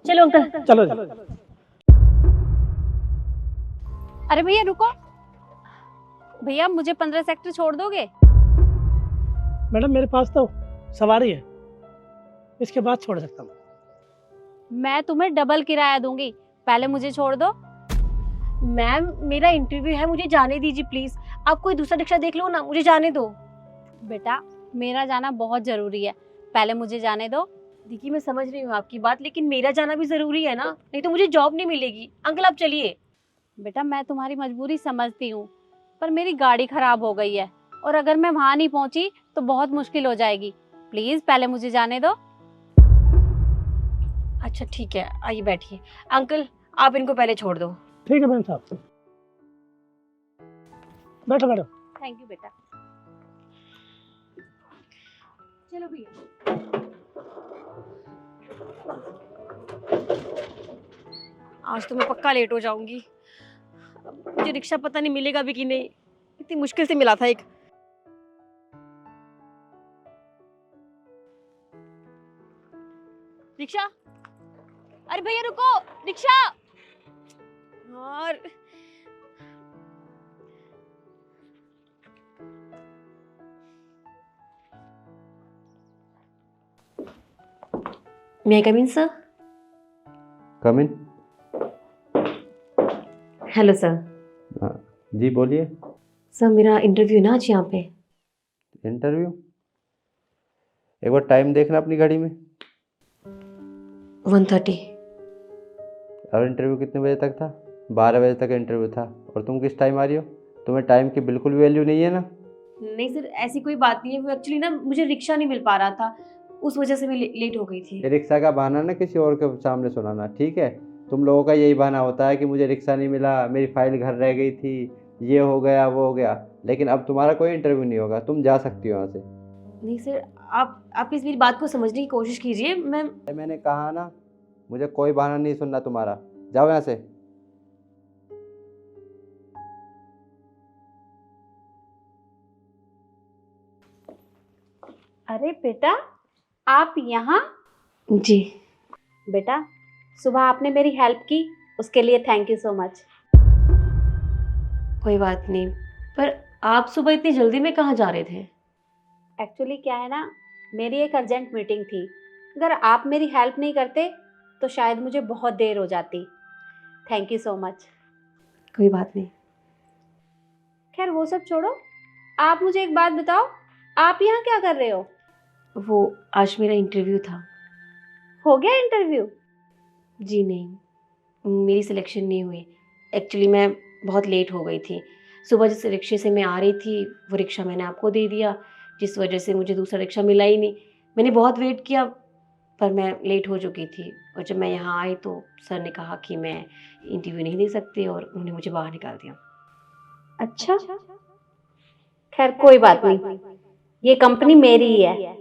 चलो अंकल। चलो। अरे भैया रुको, भैया मुझे 15 सेक्टर छोड़ दोगे? मैडम मेरे पास तो सवारी है, इसके बाद छोड़ सकता हूँ। मैं तुम्हें डबल किराया दूंगी, पहले मुझे छोड़ दो। मैम मेरा इंटरव्यू है, मुझे जाने दीजिए प्लीज। आप कोई दूसरा रिक्शा देख लो ना, मुझे जाने दो। बेटा मेरा जाना बहुत जरूरी है, पहले मुझे जाने दो। देखिए मैं समझ रही हूँ आपकी बात, लेकिन मेरा जाना भी जरूरी है ना, नहीं तो मुझे जॉब नहीं मिलेगी। अंकल आप चलिए। बेटा मैं तुम्हारी मजबूरी समझती हूँ, पर मेरी गाड़ी खराब हो गई है और अगर मैं वहां नहीं पहुंची तो बहुत मुश्किल हो जाएगी। प्लीज पहले मुझे जाने दो। अच्छा ठीक है, आइए बैठिए। अंकल आप इनको पहले छोड़ दो। ठीक है मैम साहब, बैठो मैडम। थैंक यू बेटा। चलो भैया। आज तो मैं पक्का लेट हो जाऊंगी। मुझे रिक्शा पता नहीं मिलेगा भी कि नहीं, इतनी मुश्किल से मिला था एक। रिक्शा, अरे भैया रुको, रिक्शा। और मैं come in sir? Come in. Hello sir. जी बोलिए। सर मेरा इंटरव्यू ना आज यहाँ पे। इंटरव्यू? एक बार टाइम देखना अपनी घड़ी में। 1:30। और इंटरव्यू कितने बजे तक था? 12 बजे तक इंटरव्यू था और तुम किस टाइम आ रही हो? तुम्हें टाइम की बिल्कुल वैल्यू नहीं है ना? नहीं सर ऐसी कोई बात नहीं है, वो एक्चुअली ना मुझे रिक्शा नहीं मिल पा रहा था, उस वजह से मैं लेट हो गई थी। ये रिक्शा का बहाना ना किसी और के सामने सुनाना, ठीक है? तुम लोगों का यही बहाना होता है कि मुझे रिक्शा नहीं मिला, मेरी फाइल घर रह गई थी, ये हो गया वो हो गया। लेकिन अब तुम्हारा कोई इंटरव्यू नहीं होगा, तुम जा सकती हो यहाँ से। नहीं सर आप प्लीज मेरी बात को समझने की कोशिश कीजिए। मैंने कहा ना, मुझे कोई बहाना नहीं सुनना तुम्हारा, जाओ यहाँ से। अरे बेटा आप यहाँ? जी। बेटा सुबह आपने मेरी हेल्प की, उसके लिए थैंक यू सो मच। कोई बात नहीं, पर आप सुबह इतनी जल्दी में कहाँ जा रहे थे? एक्चुअली क्या है ना, मेरी एक अर्जेंट मीटिंग थी, अगर आप मेरी हेल्प नहीं करते तो शायद मुझे बहुत देर हो जाती। Thank you so much. कोई बात नहीं। खैर वो सब छोड़ो, आप मुझे एक बात बताओ, आप यहाँ क्या कर रहे हो? वो आज मेरा इंटरव्यू था। हो गया इंटरव्यू? जी नहीं, मेरी सिलेक्शन नहीं हुई। एक्चुअली मैं बहुत लेट हो गई थी। सुबह जिस रिक्शे से मैं आ रही थी वो रिक्शा मैंने आपको दे दिया, जिस वजह से मुझे दूसरा रिक्शा मिला ही नहीं। मैंने बहुत वेट किया पर मैं लेट हो चुकी थी, और जब मैं यहाँ आई तो सर ने कहा कि मैं इंटरव्यू नहीं दे सकती और उन्होंने मुझे बाहर निकाल दिया। अच्छा खैर कोई बात नहीं, ये कंपनी मेरी ही है।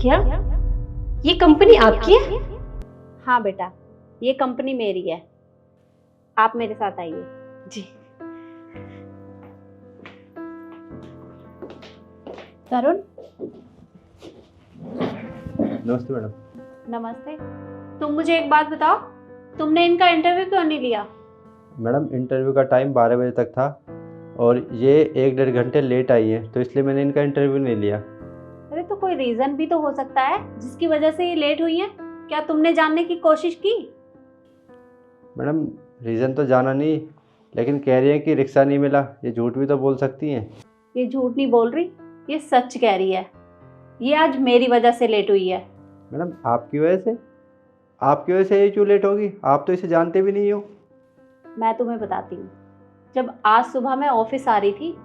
क्या ये कंपनी आपकी है? हाँ बेटा ये कंपनी मेरी है, आप मेरे साथ आइए। जी। तरुण। नमस्ते मैडम। नमस्ते। तुम मुझे एक बात बताओ, तुमने इनका इंटरव्यू क्यों नहीं लिया? मैडम इंटरव्यू का टाइम 12 बजे तक था और ये 1-1.5 घंटे लेट आई है, तो इसलिए मैंने इनका इंटरव्यू नहीं लिया। अरे तो कोई रीजन भी तो हो सकता है जिसकी वजह से ये लेट हुई है, क्या तुमने जानने की कोशिश की? मैडम रीज़न तो जाना नहीं, लेकिन कह रही है कि रिक्शा नहीं मिला, ये झूठ भी तो बोल सकती हैं। ये झूठ नहीं बोल रही, ये सच कह रही है। ये आज मेरी वजह से लेट हुई है। मैडम आपकी वजह से? आपकी वजह से ये क्यों लेट होगी? आप तो इसे जानते भी नहीं हो। मैं तुम्हें बताती हूँ, जब आज सुबह मैं ऑफिस आ रही थी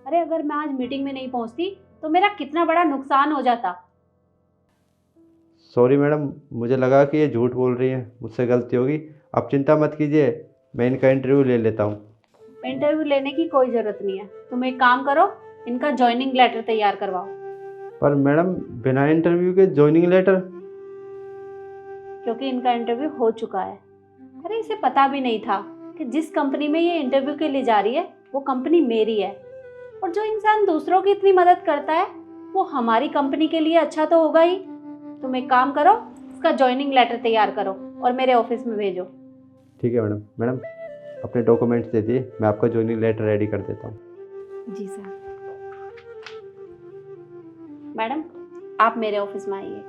अरे अगर मैं आज मीटिंग में नहीं पहुंचती तो मेरा कितना बड़ा नुकसान हो जाता। सॉरी मैडम, मुझे लगा कि ये झूठ बोल रही है, मुझसे गलती होगी। आप चिंता मत कीजिए, मैं इनका इंटरव्यू ले लेता हूँ। इंटरव्यू लेने की कोई जरूरत नहीं है, तुम एक काम करो, इनका ज्वाइनिंग लेटर तैयार करवाओ। पर मैडम बिना इंटरव्यू के जॉइनिंग लेटर? क्योंकि इनका इंटरव्यू हो चुका है। अरे इसे पता भी नहीं था कि जिस कंपनी में ये इंटरव्यू के लिए जा रही है वो कंपनी मेरी है। और जो इंसान दूसरों की इतनी मदद करता है वो हमारी कंपनी के लिए अच्छा तो होगा ही। तुम एक काम करो, इसका जॉइनिंग लेटर तैयार करो और मेरे ऑफिस में भेजो। ठीक है मैडम। मैडम अपने डॉक्यूमेंट्स दे दिए, मैं आपका जॉइनिंग लेटर रेडी कर देता हूँ। जी सर। मैडम आप मेरे ऑफिस में आइए।